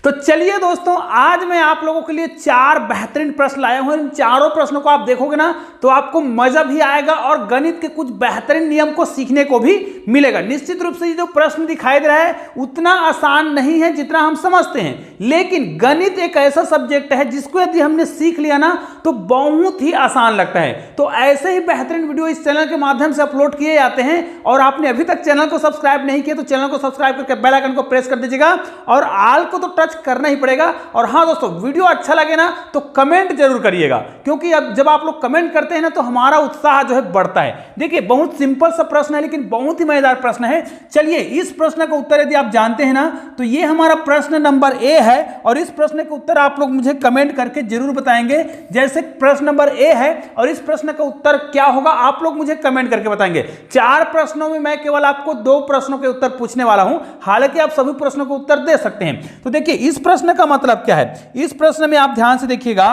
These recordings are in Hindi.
तो चलिए दोस्तों, आज मैं आप लोगों के लिए 4 बेहतरीन प्रश्न लाया हूं। इन चारों प्रश्नों को आप देखोगे ना तो आपको मजा भी आएगा और गणित के कुछ बेहतरीन नियम को सीखने को भी मिलेगा। निश्चित रूप से ये जो प्रश्न दिखाई दे रहा है उतना आसान नहीं है जितना हम समझते हैं, लेकिन गणित एक ऐसा सब्जेक्ट है जिसको यदि हमने सीख लिया ना तो बहुत ही आसान लगता है। तो ऐसे ही बेहतरीन वीडियो इस चैनल के माध्यम से अपलोड किए जाते हैं और आपने अभी तक चैनल को सब्सक्राइब नहीं किया तो चैनल को सब्सक्राइब करके बेल आइकन को प्रेस कर दीजिएगा और आल को तो टच करना ही पड़ेगा। और हाँ दोस्तों, वीडियो अच्छा लगे ना तो कमेंट जरूर करिएगा, क्योंकि अब जब आप लोग कमेंट करते हैं ना तो हमारा उत्साह जो है बढ़ता है। देखिए, बहुत सिंपल सा प्रश्न है लेकिन बहुत ही मजेदार प्रश्न है। चलिए, इस प्रश्न का उत्तर यदि आप जानते हैं ना तो ये हमारा प्रश्न नंबर ए है और इस प्रश्न के उत्तर आप लोग मुझे कमेंट करके जरूर बताएंगे। जैसे प्रश्न नंबर ए है और इस प्रश्न का उत्तर क्या होगा आप लोग मुझे कमेंट करके बताएंगे। 4 प्रश्नों में मैं केवल आपको 2 प्रश्नों के उत्तर पूछने वाला हूं, हालांकि आप सभी प्रश्नों को उत्तर दे सकते हैं। तो देखिए, इस प्रश्न का मतलब क्या है। इस प्रश्न में आप ध्यान से देखिएगा,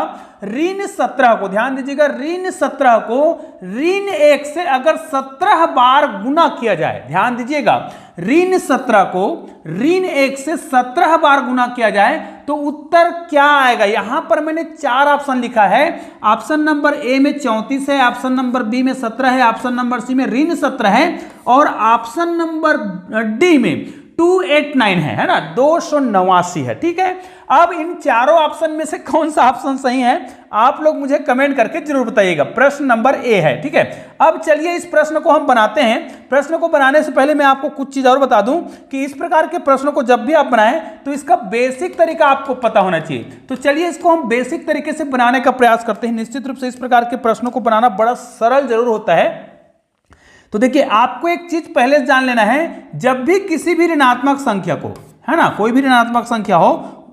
ऋण 17 को ध्यान दीजिएगा, ऋण 17 को ऋण 1 से अगर 17 बार गुना किया जाए, ध्यान दीजिएगा, ऋण 17 को ऋण 1 से 17 बार गुना किया जाए तो उत्तर क्या आएगा। यहां पर मैंने 4 ऑप्शन लिखा है। ऑप्शन नंबर ए में 34 है, ऑप्शन नंबर बी में 17 है, ऑप्शन नंबर सी में ऋण 17 है और ऑप्शन नंबर डी में 289 है ना, 289 है। ठीक है, अब इन चारों ऑप्शन में से कौन सा ऑप्शन सही है आप लोग मुझे कमेंट करके जरूर बताइएगा। प्रश्न नंबर ए है। ठीक है, अब चलिए इस प्रश्न को हम बनाते हैं। प्रश्न को बनाने से पहले मैं आपको कुछ चीज और बता दूं कि इस प्रकार के प्रश्नों को जब भी आप बनाएं तो इसका बेसिक तरीका आपको पता होना चाहिए। तो चलिए इसको हम बेसिक तरीके से बनाने का प्रयास करते हैं। निश्चित रूप से इस प्रकार के प्रश्नों को बनाना बड़ा सरल जरूर होता है। तो देखिए, आपको एक चीज पहले जान लेना है, जब भी किसी भी ऋणात्मक संख्या को, है ना, कोई भी ऋणात्मक संख्या हो,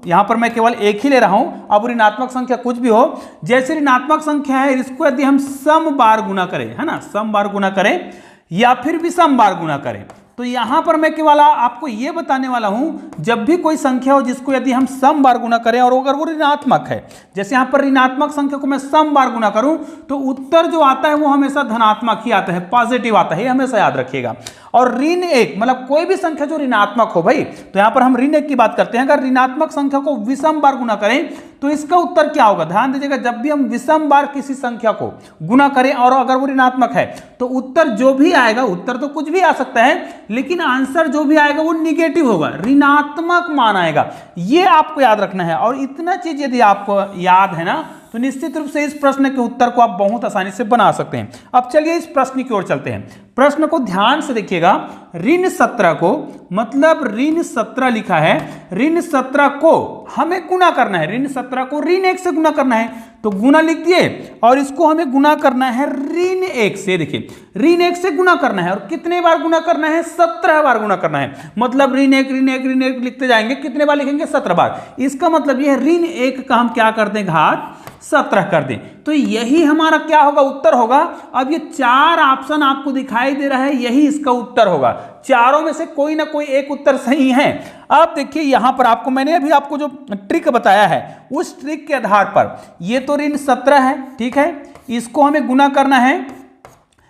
यहां पर मैं केवल एक ही ले रहा हूं, अब ऋणात्मक संख्या कुछ भी हो, जैसे ऋणात्मक संख्या है इसको यदि हम सम बार गुना करें, है ना, सम बार गुना करें या फिर विषम बार गुना करें, तो यहां पर मैं केवल आपको यह बताने वाला हूं, जब भी कोई संख्या हो जिसको यदि हम सम बार गुना करें और अगर वो ऋणात्मक है, जैसे यहां पर ऋणात्मक संख्या को मैं सम बार गुना करूं तो उत्तर जो आता है वो हमेशा धनात्मक ही आता है, पॉजिटिव आता है, हमेशा याद रखिएगा। और ऋण 1 मतलब कोई भी संख्या जो ऋणात्मक हो भाई, तो यहां पर हम ऋण 1 की बात करते हैं। अगर ऋणात्मक संख्या को विषम बार गुना करें तो इसका उत्तर क्या होगा। ध्यान दीजिएगा, जब भी हम विषम बार किसी संख्या को गुना करें और अगर वो ऋणात्मक है तो उत्तर जो भी आएगा, उत्तर तो कुछ भी आ सकता है लेकिन आंसर जो भी आएगा वो निगेटिव होगा, ऋणात्मक मान आएगा। ये आपको याद रखना है और इतना चीज यदि आपको याद है ना तो निश्चित रूप से इस प्रश्न के उत्तर को आप बहुत आसानी से बना सकते हैं। अब चलिए इस प्रश्न की ओर चलते हैं। प्रश्न को ध्यान से देखिएगा, ऋण 17 को मतलब ऋण 17 लिखा है, ऋण 17 को हमें गुना करना है, ऋण 17 को ऋण 1 से गुना करना है तो गुना लिख दिए और इसको हमें गुना करना है ऋण 1 से। देखिए, ऋण 1 से गुना करना है और कितने बार गुना करना है, 17 बार गुना करना है। मतलब ऋण 1 ऋण 1 ऋण 1 लिखते जाएंगे, कितने बार लिखेंगे, 17 बार। इसका मतलब यह ऋण 1 का हम क्या कर दें, घात 17 कर दें, तो यही हमारा क्या होगा, उत्तर होगा। अब ये 4 ऑप्शन आपको दिखाई दे रहा है, यही इसका उत्तर होगा। चारों में से कोई ना कोई एक उत्तर सही है। अब देखिए, यहां पर आपको मैंने अभी आपको जो ट्रिक बताया है उस ट्रिक के आधार पर, ये तो ऋण 17 है, ठीक है, इसको हमें गुना करना है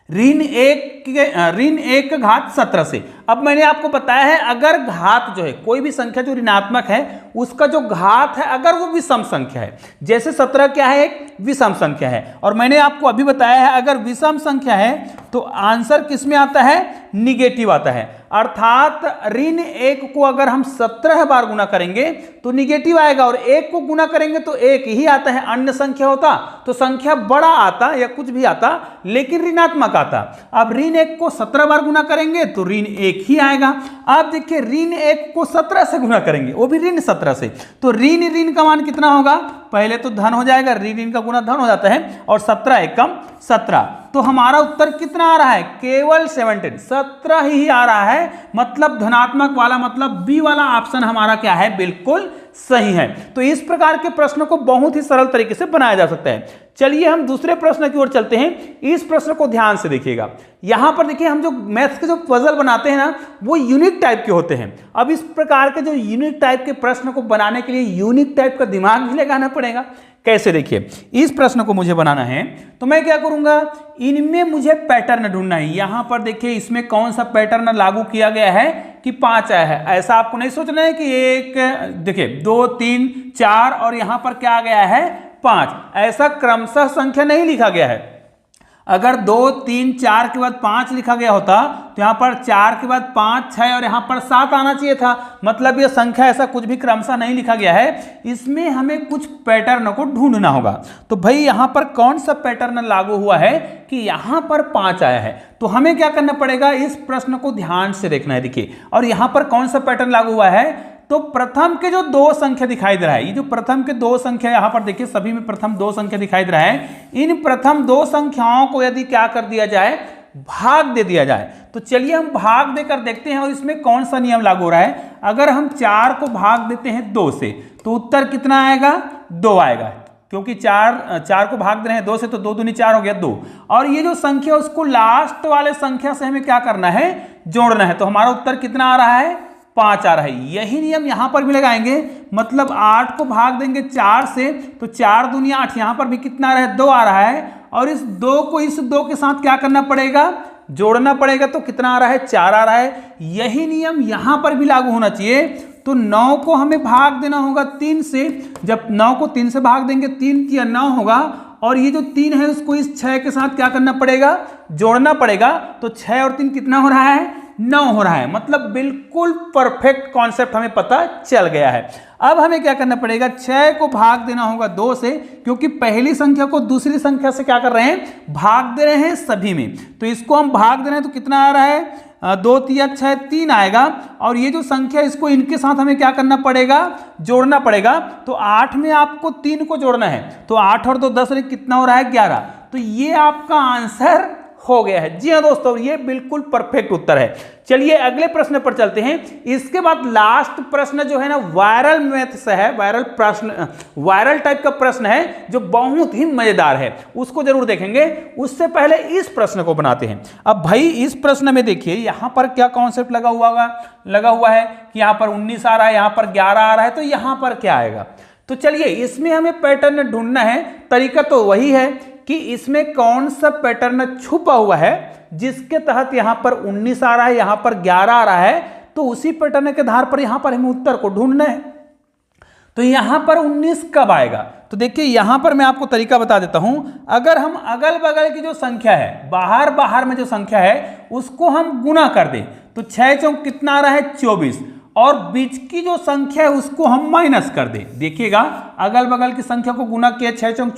ऋण 1 घात 17 से। अब मैंने आपको बताया है, अगर घात जो है, कोई भी संख्या जो ऋणात्मक है उसका जो घात है अगर वो विषम संख्या है, जैसे 17 क्या है, एक विषम संख्या है, और मैंने आपको अभी बताया है अगर विषम संख्या है तो आंसर किस में आता है, निगेटिव आता है। अर्थात ऋण 1 को अगर हम 17 बार गुना करेंगे तो निगेटिव आएगा और 1 को गुना करेंगे तो 1 ही आता है। अन्य संख्या होता तो संख्या बड़ा आता या कुछ भी आता लेकिन ऋणात्मक आता। अब ऋण 1 को 17 बार गुना करेंगे तो ऋण 1 ही आएगा। अब देखिए, ऋण 1 को 17 से गुना करेंगे, वो भी ऋण 17 से, तो ऋण का मान कितना होगा, पहले तो धन हो जाएगा, ऋण का गुना धन हो जाता है और 17 एकम 17, तो हमारा उत्तर कितना आ रहा है, केवल 17 ही आ रहा है। मतलब धनात्मक वाला, मतलब बी वाला ऑप्शन हमारा क्या है, बिल्कुल सही है। तो इस प्रकार के प्रश्नों को बहुत ही सरल तरीके से बनाया जा सकता है। चलिए हम दूसरे प्रश्न की ओर चलते हैं। इस प्रश्न को ध्यान से देखिएगा। यहां पर देखिए, हम जो मैथ्स के जो पजल बनाते हैं ना वो यूनिक टाइप के होते हैं। अब इस प्रकार के जो यूनिक टाइप के प्रश्न को बनाने के लिए यूनिक टाइप का दिमाग भी लगाना पड़ेगा। कैसे, देखिए, इस प्रश्न को मुझे बनाना है तो मैं क्या करूंगा, इनमें मुझे पैटर्न ढूंढना है। यहां पर देखिए, इसमें कौन सा पैटर्न लागू किया गया है, कि 5 आया है। ऐसा आपको नहीं सोचना है कि एक देखिए 2 3 4 और यहां पर क्या आ गया है 5, ऐसा क्रमशः संख्या नहीं लिखा गया है। अगर 2 3 4 के बाद 5 लिखा गया होता तो यहाँ पर 4 के बाद 5 6 और यहाँ पर 7 आना चाहिए था। मतलब ये संख्या ऐसा कुछ भी क्रमशः नहीं लिखा गया है, इसमें हमें कुछ पैटर्न को ढूंढना होगा। तो भाई यहाँ पर कौन सा पैटर्न लागू हुआ है कि यहाँ पर 5 आया है, तो हमें क्या करना पड़ेगा, इस प्रश्न को ध्यान से देखना है। देखिए, और यहाँ पर कौन सा पैटर्न लागू हुआ है, तो प्रथम के जो 2 संख्या दिखाई दे रहा है, ये जो प्रथम के 2 संख्या यहां पर देखिए सभी में प्रथम 2 संख्या दिखाई दे रहा है, इन प्रथम 2 संख्याओं को यदि क्या कर दिया जाए, भाग दे दिया जाए, तो चलिए हम भाग देकर देखते हैं और इसमें कौन सा नियम लागू हो रहा है। अगर हम 4 को भाग देते हैं 2 से तो उत्तर कितना आएगा, 2 आएगा, क्योंकि 4 को भाग दे रहे हैं 2 से, तो 2 दूनी 4 हो गया 2। और ये जो संख्या उसको लास्ट वाले संख्या से हमें क्या करना है, जोड़ना है। तो हमारा उत्तर कितना आ रहा है, 5 आ रहा है। यही नियम यहां पर भी लगाएंगे, मतलब 8 को भाग देंगे 4 से तो 4 दूनी 8, यहां पर भी कितना आ रहा है, 2 आ रहा है। और इस 2 को इस 2 के साथ क्या करना पड़ेगा, जोड़ना पड़ेगा, तो कितना आ रहा है, 4 आ रहा है। यही नियम यहां पर भी लागू होना चाहिए। तो 9 को हमें भाग देना होगा 3 से, जब 9 को 3 से भाग देंगे 3 किया 9 होगा, और ये जो 3 है उसको इस 6 के साथ क्या करना पड़ेगा, जोड़ना पड़ेगा। तो 6 और 3 कितना हो रहा है, 9 हो रहा है। मतलब बिल्कुल परफेक्ट कॉन्सेप्ट हमें पता चल गया है। अब हमें क्या करना पड़ेगा, 6 को भाग देना होगा 2 से, क्योंकि पहली संख्या को दूसरी संख्या से क्या कर रहे हैं, भाग दे रहे हैं सभी में। तो इसको हम भाग दे रहे हैं तो कितना आ रहा है, 2 3 6 3 आएगा। और ये जो संख्या इसको इनके साथ हमें क्या करना पड़ेगा, जोड़ना पड़ेगा। तो 8 में आपको 3 को जोड़ना है, तो 8 और 2 10, कितना हो रहा है, 11। तो ये आपका आंसर हो गया है। जी हाँ दोस्तों, ये बिल्कुल परफेक्ट उत्तर है। चलिए अगले प्रश्न पर चलते हैं। इसके बाद लास्ट प्रश्न जो है ना, वायरल मैथ से है, वायरल प्रश्न, वायरल टाइप का प्रश्न है जो बहुत ही मजेदार है, उसको जरूर देखेंगे। उससे पहले इस प्रश्न को बनाते हैं। अब भाई इस प्रश्न में देखिए यहां पर क्या कॉन्सेप्ट लगा हुआ है कि यहां पर 19 आ रहा है, यहां पर 11 आ रहा है, तो यहां पर क्या आएगा। तो चलिए इसमें हमें पैटर्न ढूंढना है। तरीका तो वही है कि इसमें कौन सा पैटर्न छुपा हुआ है जिसके तहत यहां पर 19 आ रहा है, यहां पर 11 आ रहा है, तो उसी पैटर्न के आधार पर यहां पर हमें उत्तर को ढूंढना है। तो यहां पर 19 कब आएगा, तो देखिए यहां पर मैं आपको तरीका बता देता हूं। अगर हम अगल बगल की जो संख्या है, बाहर में जो संख्या है उसको हम गुना कर दें, तो 6 चौक कितना आ रहा है, 24, और बीच की जो संख्या है उसको हम माइनस कर दें। देखिएगा अगल बगल की संख्या को गुना किया, 6 चौक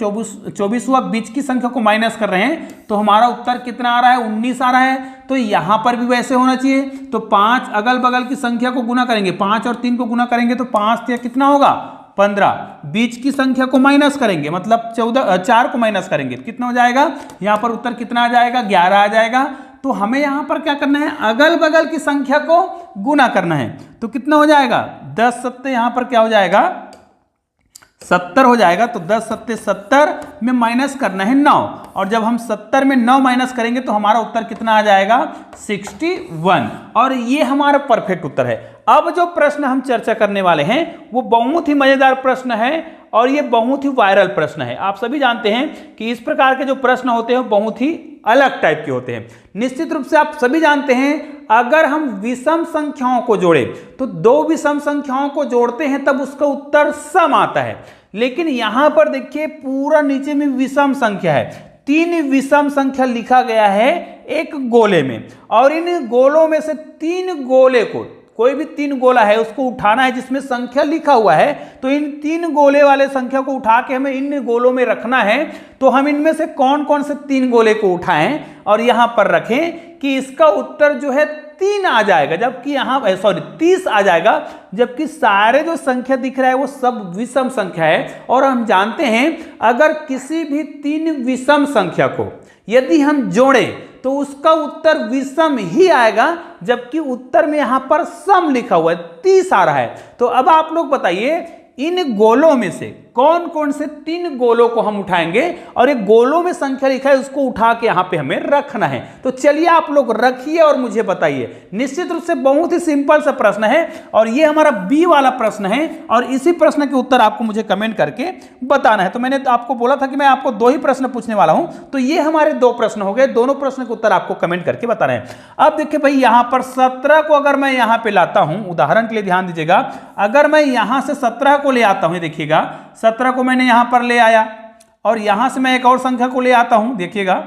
24 हुआ, बीच की संख्या को माइनस कर रहे हैं, तो हमारा उत्तर कितना आ रहा है, 19 आ रहा है। तो यहां पर भी वैसे होना चाहिए। तो 5 अगल बगल की संख्या को गुना करेंगे, 5 और 3 को गुना करेंगे तो 5 कितना होगा, 15। बीच की संख्या को माइनस करेंगे, मतलब 4 को माइनस करेंगे, कितना हो जाएगा, यहां पर उत्तर कितना आ जाएगा, 11 आ जाएगा। तो हमें यहां पर क्या करना है, अगल बगल की संख्या को गुना करना है, तो कितना हो जाएगा, 10 सत्ते यहां पर क्या हो जाएगा, 70 हो जाएगा। तो 10 सत्ते 70 में माइनस करना है 9, और जब हम 70 में 9 माइनस करेंगे तो हमारा उत्तर कितना आ जाएगा, 61। और ये हमारा परफेक्ट उत्तर है। अब जो प्रश्न हम चर्चा करने वाले हैं वो बहुत ही मजेदार प्रश्न है, और ये बहुत ही वायरल प्रश्न है। आप सभी जानते हैं कि इस प्रकार के जो प्रश्न होते हैं बहुत ही अलग टाइप के होते हैं। निश्चित रूप से आप सभी जानते हैं, अगर हम विषम संख्याओं को जोड़ें तो 2 विषम संख्याओं को जोड़ते हैं तब उसका उत्तर सम आता है। लेकिन यहां पर देखिए पूरा नीचे में विषम संख्या है, 3 विषम संख्या लिखा गया है एक गोले में, और इन गोलों में से 3 गोले को, कोई भी 3 गोला है उसको उठाना है जिसमें संख्या लिखा हुआ है। तो इन 3 गोले वाले संख्या को उठा के हमें इन गोलों में रखना है। तो हम इनमें से कौन कौन से 3 गोले को उठाएं और यहां पर रखें कि इसका उत्तर जो है 3 आ जाएगा, जबकि यहां 30 आ जाएगा, जबकि सारे जो संख्या दिख रहा है वो सब विषम संख्या है। और हम जानते हैं अगर किसी भी 3 विषम संख्या को यदि हम जोड़ें तो उसका उत्तर विषम ही आएगा, जबकि उत्तर में यहां पर सम लिखा हुआ है, 30 आ रहा है। तो अब आप लोग बताइए इन गोलों में से कौन कौन से 3 गोलों को हम उठाएंगे और एक गोलों में संख्या लिखा है उसको उठा के यहां पे हमें रखना है। तो चलिए आप लोग रखिए और मुझे बताइए। निश्चित रूप से बहुत ही सिंपल सा प्रश्न है और ये हमारा बी वाला प्रश्न है और इसी प्रश्न के उत्तर आपको मुझे कमेंट करके बताना है। तो मैंने आपको बोला था कि मैं आपको 2 ही प्रश्न पूछने वाला हूं, तो ये हमारे 2 प्रश्न हो गए। दोनों प्रश्न के उत्तर आपको कमेंट करके बताना है। अब देखिए भाई यहां पर 17 को अगर मैं यहां पे लाता हूं, उदाहरण के लिए ध्यान दीजिएगा, अगर मैं यहां से 17 को ले आता हूं, देखिएगा 17 को मैंने यहां पर ले आया और यहां से मैं एक और संख्या को ले आता हूं, देखिएगा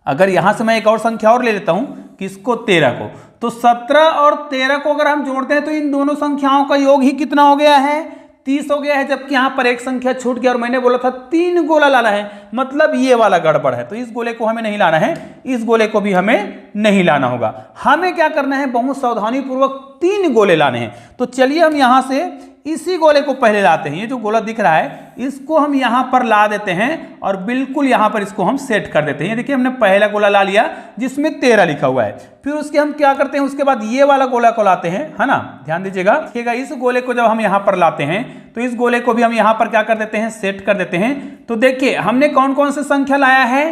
अगर यहां से मैं एक और संख्या और ले लेता हूं, किसको 13 को, तो 17 और 13 को अगर हम जोड़ते हैं तो इन दोनों संख्याओं का योग ही कितना हो गया है, 30 हो गया है। जबकि यहां पर एक संख्या छूट गया और मैंने बोला था 3 गोला लाना है, मतलब ये वाला गड़बड़ है। तो इस गोले को हमें नहीं लाना है, इस गोले को भी हमें नहीं लाना होगा। हमें क्या करना है, बहुत सावधानी पूर्वक 3 गोले लाने हैं। तो चलिए हम यहां से इसी गोले को पहले लाते हैं। ये जो गोला दिख रहा है इसको हम यहां पर ला देते हैं और बिल्कुल यहां पर इसको हम सेट कर देते हैं। देखिए हमने पहला गोला ला लिया जिसमें 13 लिखा हुआ है। फिर उसके हम क्या करते हैं, उसके बाद ये वाला गोला को लाते हैं, है ना, ध्यान दीजिएगा। देखिएगा इस गोले को जब हम यहां पर लाते हैं तो इस गोले को भी हम यहां पर क्या कर देते हैं, सेट कर देते हैं। तो देखिए हमने कौन कौन से संख्या लाया है,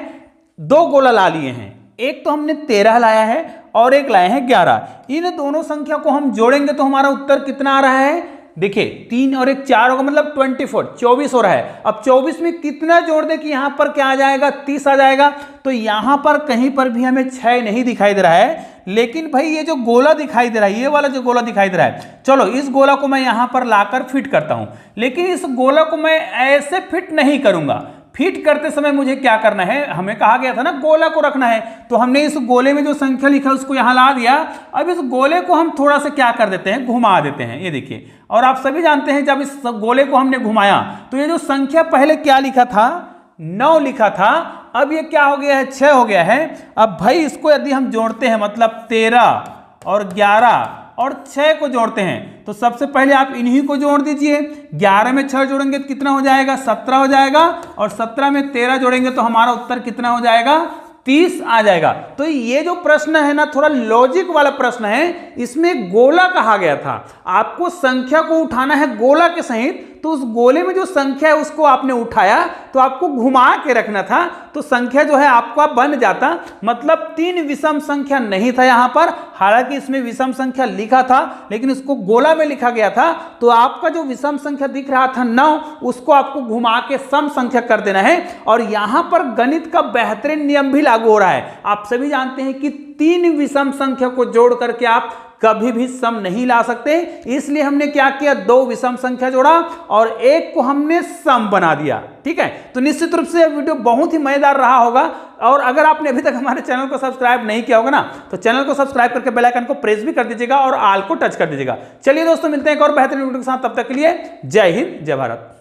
2 गोला ला लिए हैं। एक तो हमने 13 लाया है और एक लाए हैं 11। इन दोनों संख्या को हम जोड़ेंगे तो हमारा उत्तर कितना आ रहा है, देखिए 3 और 1 4 होगा, मतलब 24 हो रहा है। अब 24 में कितना जोड़ दे कि यहां पर क्या आ जाएगा, 30 आ जाएगा। तो यहां पर कहीं पर भी हमें 6 नहीं दिखाई दे रहा है, लेकिन भाई ये जो गोला दिखाई दे रहा है, ये वाला जो गोला दिखाई दे रहा है, चलो इस गोला को मैं यहां पर लाकर फिट करता हूं। लेकिन इस गोला को मैं ऐसे फिट नहीं करूंगा। फिट करते समय मुझे क्या करना है, हमें कहा गया था ना गोला को रखना है, तो हमने इस गोले में जो संख्या लिखा है उसको यहां ला दिया। अब इस गोले को हम थोड़ा सा क्या कर देते हैं, घुमा देते हैं। ये देखिए, और आप सभी जानते हैं जब इस गोले को हमने घुमाया तो ये जो संख्या पहले क्या लिखा था, 9 लिखा था, अब ये क्या हो गया है, 6 हो गया है। अब भाई इसको यदि हम जोड़ते हैं, मतलब 13 और 11 और 6 को जोड़ते हैं, तो सबसे पहले आप इन्हीं को जोड़ दीजिए। 11 में 6 जोड़ेंगे तो कितना हो जाएगा, 17 हो जाएगा, और 17 में 13 जोड़ेंगे तो हमारा उत्तर कितना हो जाएगा, 30 आ जाएगा। तो ये जो प्रश्न है ना, थोड़ा लॉजिक वाला प्रश्न है। इसमें गोला कहा गया था, आपको संख्या को उठाना है गोला के सहित, तो उस गोले में जो संख्या है उसको आपने उठाया तो आपको घुमा के रखना था, तो संख्या जो है आपका बन जाता। मतलब 3 विषम संख्या नहीं था यहां पर, हालांकि इसमें विषम संख्या लिखा था लेकिन उसको गोला में लिखा गया था। तो आपका जो विषम संख्या दिख रहा था 9, उसको आपको घुमा के सम संख्या कर देना है। और यहां पर गणित का बेहतरीन नियम भी लागू हो रहा है। आप सभी जानते हैं कि 3 विषम संख्या को जोड़ करके आप कभी भी सम नहीं ला सकते, इसलिए हमने क्या किया, 2 विषम संख्या जोड़ा और एक को हमने सम बना दिया। ठीक है, तो निश्चित रूप से यह वीडियो बहुत ही मजेदार रहा होगा। और अगर आपने अभी तक हमारे चैनल को सब्सक्राइब नहीं किया होगा ना, तो चैनल को सब्सक्राइब करके बेल आइकन को प्रेस भी कर दीजिएगा और ऑल को टच कर दीजिएगा। चलिए दोस्तों, मिलते हैं एक और बेहतरीन वीडियो के साथ, तब तक के लिए जय हिंद, जय भारत।